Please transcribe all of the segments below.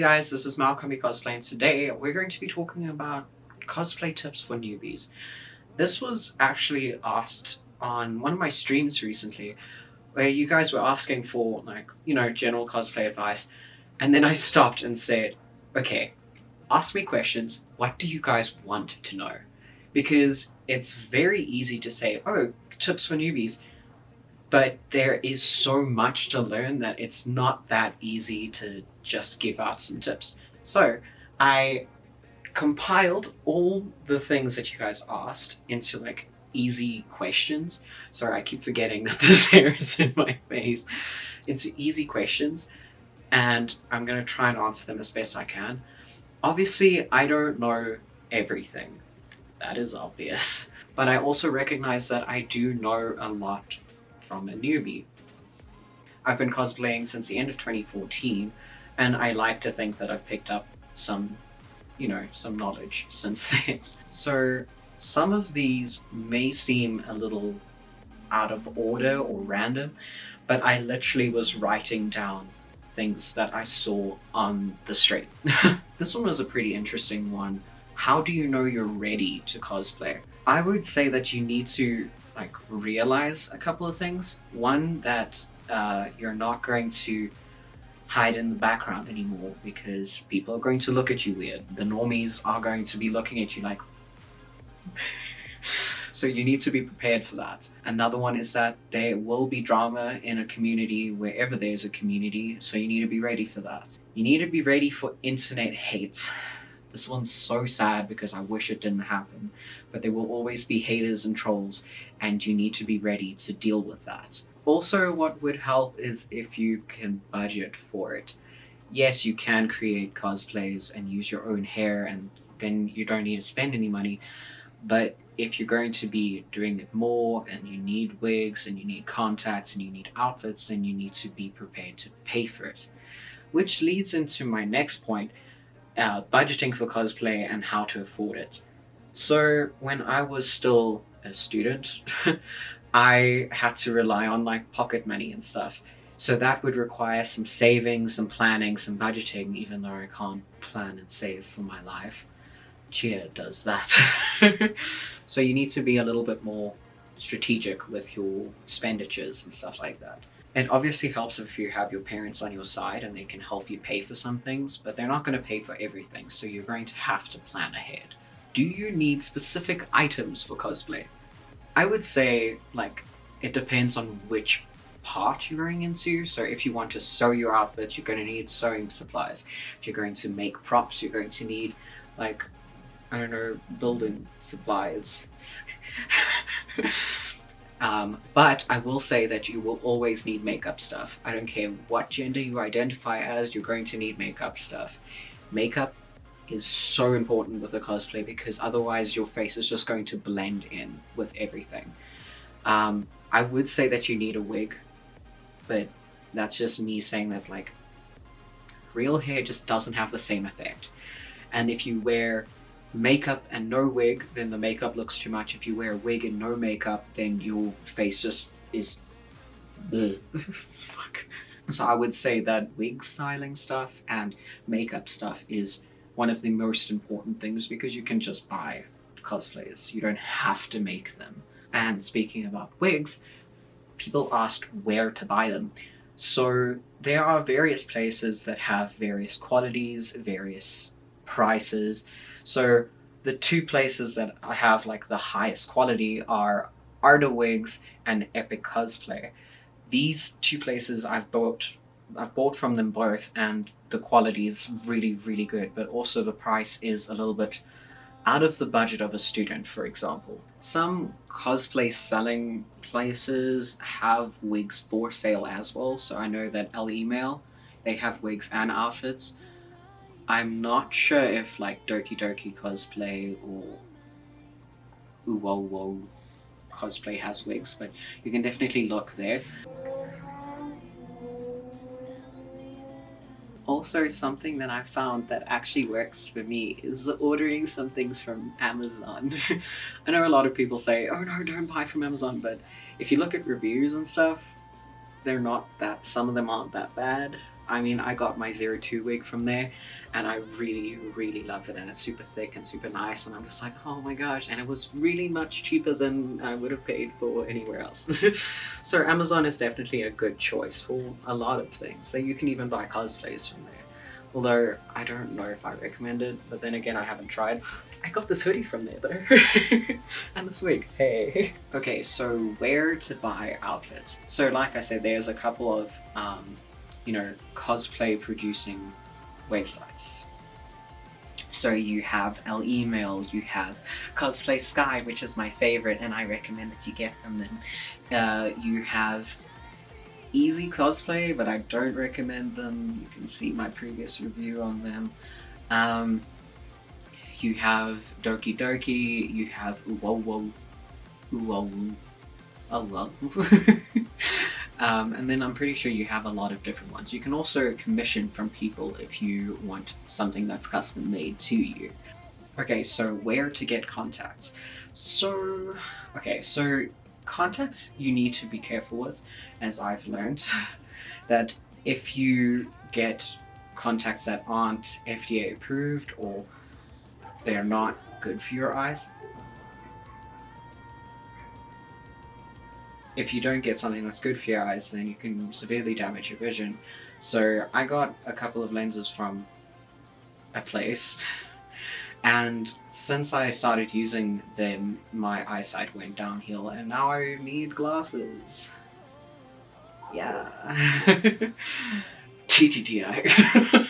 Hey guys, this is Monokuma Cosplay, and today we're going to be talking about cosplay tips for newbies. This was actually asked on one of my streams recently, where you guys were asking for, general cosplay advice, and then I stopped and said, okay, ask me questions. What do you guys want to know? Because it's very easy to say, oh, tips for newbies, but there is so much to learn that it's not that easy to just give out some tips. So I compiled all the things that you guys asked into easy questions. Sorry, I keep forgetting that this hair is in my face. Into easy questions, and I'm going to try and answer them as best I can. Obviously, I don't know everything. That is obvious. But I also recognize that I do know a lot from a newbie. I've been cosplaying since the end of 2014, and I like to think that I've picked up some knowledge since then. So some of these may seem a little out of order or random, but I literally was writing down things that I saw on the street. This one was a pretty interesting one. How do you know you're ready to cosplay? I would say that you need to realize a couple of things. One, that you're not going to hide in the background anymore because people are going to look at you weird. The normies are going to be looking at you like so you need to be prepared for that. Another one is that there will be drama in a community wherever there's a community, so you need to be ready for that. You need to be ready for internet hate. This one's so sad because I wish it didn't happen, but there will always be haters and trolls, and you need to be ready to deal with that. Also, what would help is if you can budget for it. Yes, you can create cosplays and use your own hair, and then you don't need to spend any money, but if you're going to be doing it more and you need wigs and you need contacts and you need outfits, then you need to be prepared to pay for it. Which leads into my next point, budgeting for cosplay and how to afford it. So when I was still a student, I had to rely on pocket money and stuff. So that would require some saving, some planning, some budgeting, even though I can't plan and save for my life. Cheer does that. So you need to be a little bit more strategic with your expenditures and stuff like that. It obviously helps if you have your parents on your side and they can help you pay for some things, but they're not going to pay for everything, so you're going to have to plan ahead. Do you need specific items for cosplay? I would say, it depends on which part you're going into. So if you want to sew your outfits, you're going to need sewing supplies. If you're going to make props, you're going to need, building supplies. But I will say that you will always need makeup stuff. I don't care what gender you identify as, you're going to need makeup stuff. Makeup is so important with a cosplay because otherwise your face is just going to blend in with everything. I would say that you need a wig, but that's just me saying that real hair just doesn't have the same effect. And if you wear makeup and no wig, then the makeup looks too much. If you wear a wig and no makeup, then your face just is fuck. So I would say that wig styling stuff and makeup stuff is one of the most important things because you can just buy cosplays. You don't have to make them. And speaking about wigs, people asked where to buy them. So there are various places that have various qualities, various prices. So the two places that I have the highest quality are Arda Wigs and Epic Cosplay. These two places I've bought from them both, and the quality is really, really good, but also the price is a little bit out of the budget of a student, for example. Some cosplay selling places have wigs for sale as well, so I know that LE Mail, they have wigs and outfits. I'm not sure if Doki Doki Cosplay or Uwo Cosplay has wigs, but you can definitely look there. Also, something that I found that actually works for me is ordering some things from Amazon. I know a lot of people say, oh no, don't buy from Amazon, but if you look at reviews and stuff, some of them aren't that bad. I mean, I got my 02 wig from there, and I really love it, and it's super thick and super nice, and I'm just like, oh my gosh, and it was really much cheaper than I would have paid for anywhere else. So Amazon is definitely a good choice for a lot of things. That you can even buy cosplays from there. Although, I don't know if I recommend it, but then again, I haven't tried. I got this hoodie from there though. And this wig, hey. Okay, so where to buy outfits? So like I said, there's a couple of, you know, cosplay producing websites. So you have El Email, you have Cosplay Sky, which is my favorite and I recommend that you get from them. You have Easy Cosplay, but I don't recommend them. You can see my previous review on them. You have Doki Doki, you have Uwowo, and then I'm pretty sure you have a lot of different ones. You can also commission from people if you want something that's custom made to you. Okay, so where to get contacts? So contacts you need to be careful with, as I've learned, that if you get contacts that aren't FDA approved or they're not good for your eyes, if you don't get something that's good for your eyes, then you can severely damage your vision. So I got a couple of lenses from a place, and since I started using them, my eyesight went downhill, and now I need glasses. Yeah. TTTI.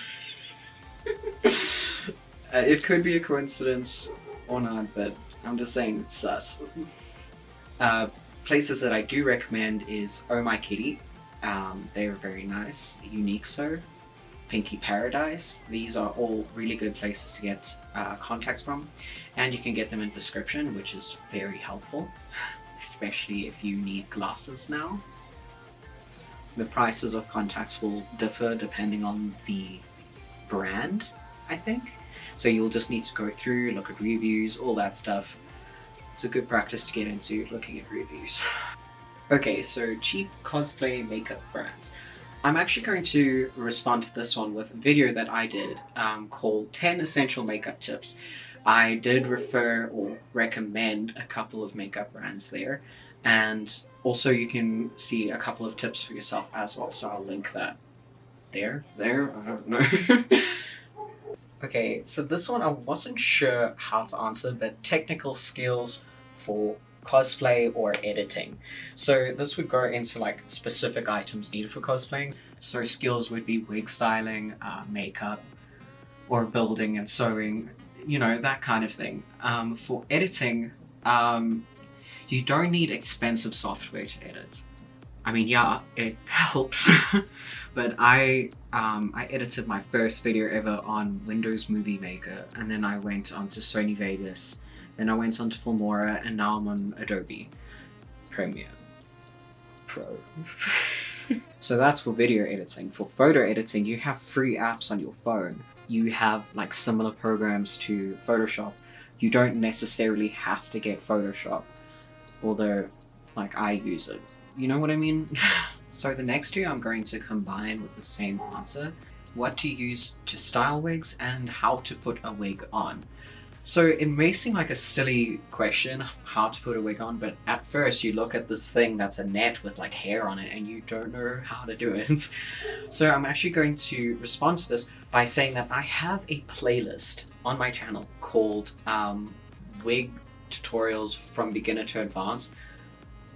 It could be a coincidence or not, but I'm just saying it's sus. Places that I do recommend is Oh My Kitty. They're very nice. Unique So, Pinky Paradise. These are all really good places to get contacts from, and you can get them in prescription, which is very helpful, especially if you need glasses now. The prices of contacts will differ depending on the brand, I think. So you'll just need to go through, look at reviews, all that stuff. It's a good practice to get into, looking at reviews. Okay, so cheap cosplay makeup brands. I'm actually going to respond to this one with a video that I did called 10 Essential Makeup Tips. I did refer or recommend a couple of makeup brands there, and also you can see a couple of tips for yourself as well, so I'll link that there, I don't know. Okay, so this one I wasn't sure how to answer, but technical skills for cosplay or editing. So this would go into like specific items needed for cosplaying. So skills would be wig styling, makeup, or building and sewing, you know, that kind of thing. For editing, you don't need expensive software to edit. I mean, yeah, it helps, but I edited my first video ever on Windows Movie Maker, and then I went on to Sony Vegas, then I went on to Filmora, and now I'm on Adobe Premiere Pro. So that's for video editing. For photo editing, you have free apps on your phone. You have like similar programs to Photoshop. You don't necessarily have to get Photoshop, although like I use it. You know what I mean? So the next two I'm going to combine with the same answer. What to use to style wigs and how to put a wig on. So it may seem like a silly question, how to put a wig on, but at first you look at this thing that's a net with like hair on it and you don't know how to do it. So I'm actually going to respond to this by saying that I have a playlist on my channel called Wig Tutorials from Beginner to Advanced,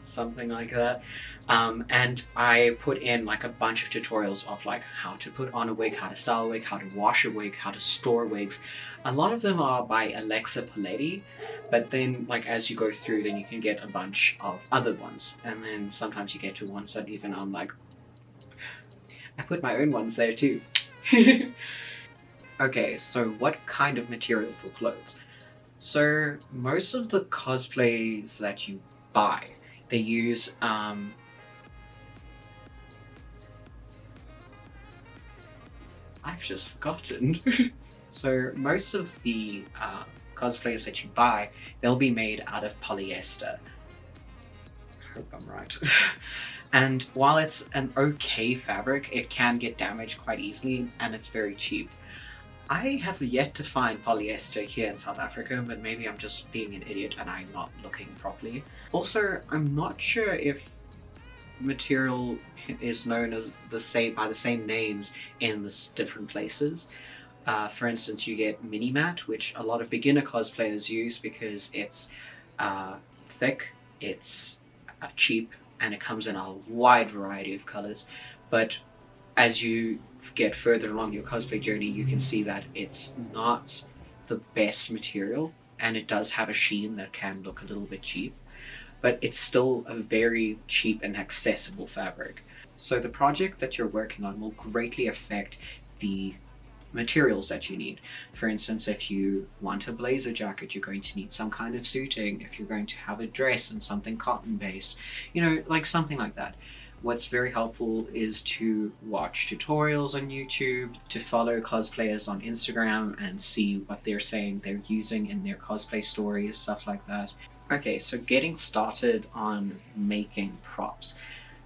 something like that. And I put in like a bunch of tutorials of like how to put on a wig, how to style a wig, how to wash a wig, how to store wigs. A lot of them are by Alexa Paletti, but then like as you go through, then you can get a bunch of other ones, and then sometimes you get to ones that even I'm like, I put my own ones there too. Okay, so what kind of material for clothes? So most of the cosplays that you buy, they use I've just forgotten. So most of the cosplays that you buy, they'll be made out of polyester. I hope I'm right. And while it's an okay fabric, it can get damaged quite easily, and it's very cheap. I have yet to find polyester here in South Africa, but maybe I'm just being an idiot and I'm not looking properly. Also, I'm not sure if material is known as by the same names in the different places. For instance, you get mini mat, which a lot of beginner cosplayers use because it's thick, it's cheap, and it comes in a wide variety of colors. But as you get further along your cosplay journey, you can see that it's not the best material, and it does have a sheen that can look a little bit cheap, but it's still a very cheap and accessible fabric. So the project that you're working on will greatly affect the materials that you need. For instance, if you want a blazer jacket, you're going to need some kind of suiting. If you're going to have a dress and something cotton based, like something like that. What's very helpful is to watch tutorials on YouTube, to follow cosplayers on Instagram and see what they're saying they're using in their cosplay stories, stuff like that. Okay, so getting started on making props.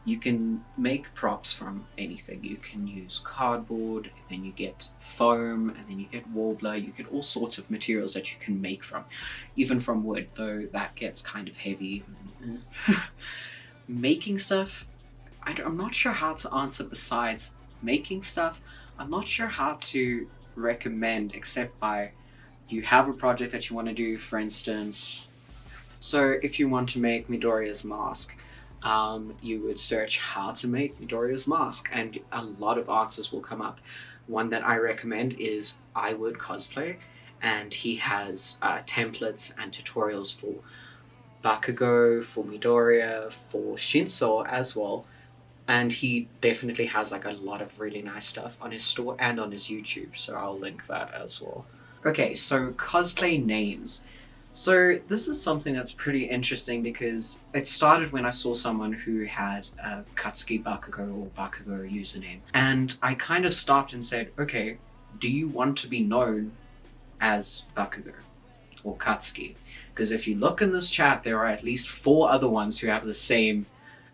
You can make props from anything. You can use cardboard, then you get foam, and then you get warbler. You get all sorts of materials that you can make from, even from wood, though that gets kind of heavy. Making stuff, I'm not sure how to answer besides making stuff. I'm not sure how to recommend except by you have a project that you want to do, for instance. So if you want to make Midoriya's mask, you would search how to make Midoriya's mask and a lot of answers will come up. One that I recommend is I Would Cosplay, and he has templates and tutorials for Bakugo, for Midoriya, for Shinso as well, and he definitely has like a lot of really nice stuff on his store and on his YouTube, so I'll link that as well. Okay, so cosplay names. So this is something that's pretty interesting because it started when I saw someone who had a Katsuki Bakugo or Bakugo username. And I kind of stopped and said, okay, do you want to be known as Bakugo or Katsuki? Because if you look in this chat, there are at least 4 other ones who have the same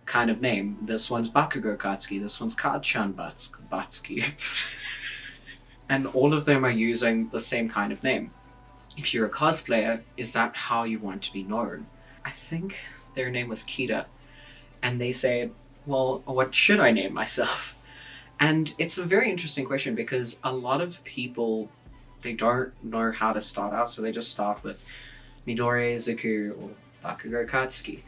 kind of name. This one's Bakugo Katsuki, this one's Kachan Batsuki. And all of them are using the same kind of name. If you're a cosplayer, is that how you want to be known? I think their name was Kita, and they said, well, what should I name myself? And it's a very interesting question because a lot of people, they don't know how to start out, so they just start with Midoriya Izuku or Bakugo Katsuki.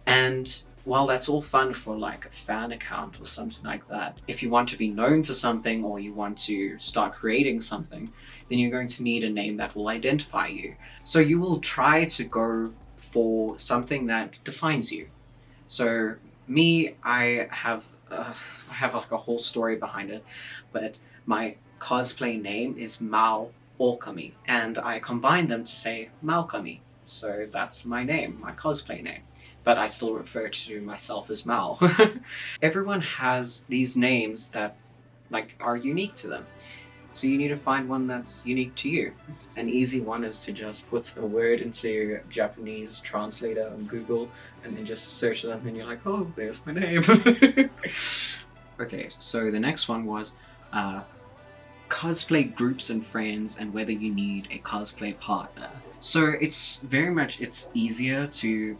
And while that's all fun for like a fan account or something like that, if you want to be known for something or you want to start creating something, then you're going to need a name that will identify you. So you will try to go for something that defines you. So me, I have like a whole story behind it, but my cosplay name is Maou Alchemy, and I combine them to say Malchemy. So that's my name, my cosplay name. But I still refer to myself as Maou. Everyone has these names that like are unique to them. So you need to find one that's unique to you. An easy one is to just put a word into your Japanese translator on Google and then just search it up and you're like, oh, there's my name. Okay, so the next one was cosplay groups and friends and whether you need a cosplay partner. So it's easier to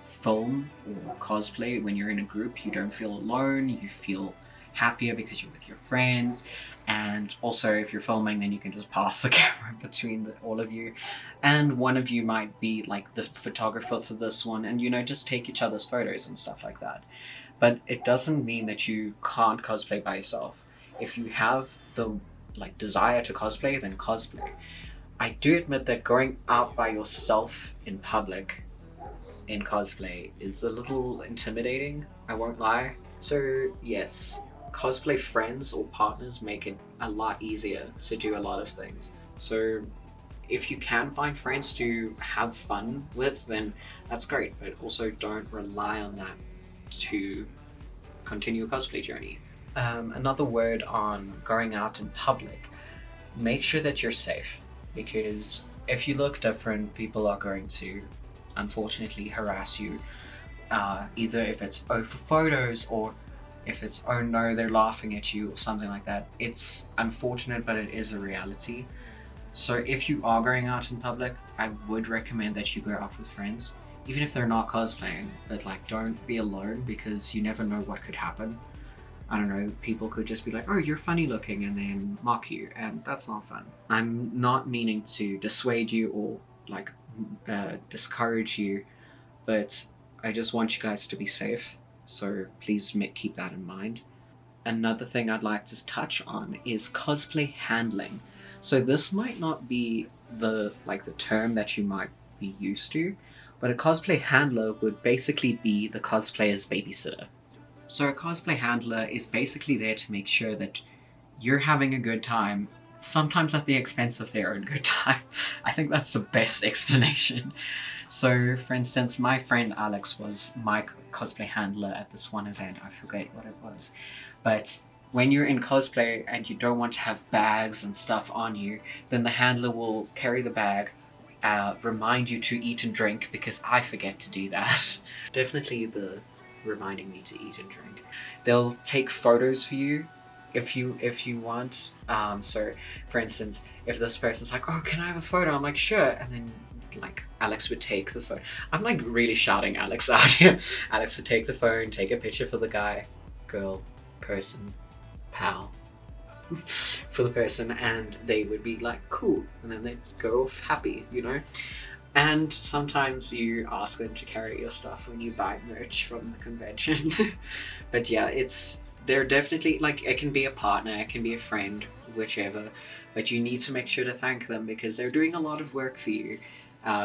film or cosplay when you're in a group. You don't feel alone, you feel happier because you're with your friends. And also if you're filming, then you can just pass the camera between all of you, and one of you might be like the photographer for this one, and just take each other's photos and stuff like that. But it doesn't mean that you can't cosplay by yourself. If you have the desire to cosplay, then cosplay. I do admit that going out by yourself in public in cosplay is a little intimidating, I won't lie. So yes, cosplay friends or partners make it a lot easier to do a lot of things. So if you can find friends to have fun with, then that's great, but also don't rely on that to continue a cosplay journey. Another word on going out in public, make sure that you're safe, because if you look different, people are going to unfortunately harass you either if it's oh for photos or if it's oh no they're laughing at you or something like that. It's unfortunate, but it is a reality. So if you are going out in public, I would recommend that you go out with friends, even if they're not cosplaying, but like don't be alone, because you never know what could happen. I don't know, people could just be like, oh, you're funny looking, and then mock you, and that's not fun. I'm not meaning to dissuade you or like discourage you, but I just want you guys to be safe, so please keep that in mind. Another thing I'd like to touch on is cosplay handling. So this might not be the term that you might be used to, but a cosplay handler would basically be the cosplayer's babysitter. So a cosplay handler is basically there to make sure that you're having a good time, sometimes at the expense of their own good time. I think that's the best explanation. So for instance, my friend Alex was my cosplay handler at this one event. I forget what it was. But when you're in cosplay and you don't want to have bags and stuff on you, then the handler will carry the bag, remind you to eat and drink, because I forget to do that. Definitely the reminding me to eat and drink. They'll take photos for you if you want. So for instance, if this person's like, oh, can I have a photo? I'm like, sure. And then like Alex would take the phone. I'm like really shouting Alex out here. Alex would take the phone, take a picture for the guy, girl, person, pal, for the person, and they would be like, cool, and then they'd go off happy, you know. And sometimes you ask them to carry your stuff when you buy merch from the convention. But yeah, they're definitely, like, it can be a partner, it can be a friend, whichever, but you need to make sure to thank them because they're doing a lot of work for you.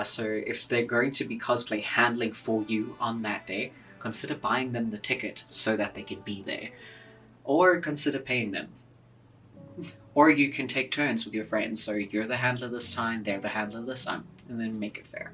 So if they're going to be cosplay handling for you on that day, consider buying them the ticket so that they can be there. Or consider paying them. Or you can take turns with your friends, so you're the handler this time, they're the handler this time, and then make it fair.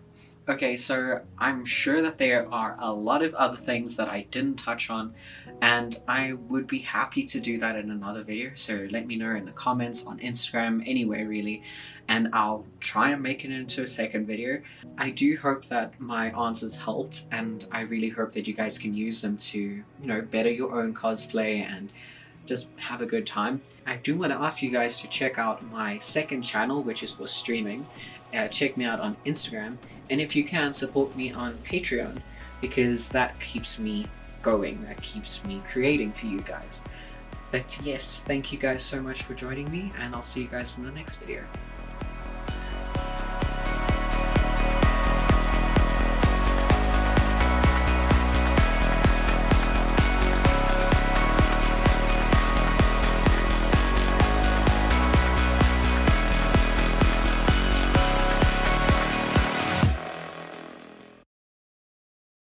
Okay, so I'm sure that there are a lot of other things that I didn't touch on, and I would be happy to do that in another video, so let me know in the comments, on Instagram, anywhere really, and I'll try and make it into a second video. I do hope that my answers helped, and I really hope that you guys can use them to, you know, better your own cosplay and just have a good time. I do want to ask you guys to check out my second channel, which is for streaming. Check me out on Instagram, and if you can, support me on Patreon, because that keeps me going, that keeps me creating for you guys. But yes, thank you guys so much for joining me, and I'll see you guys in the next video.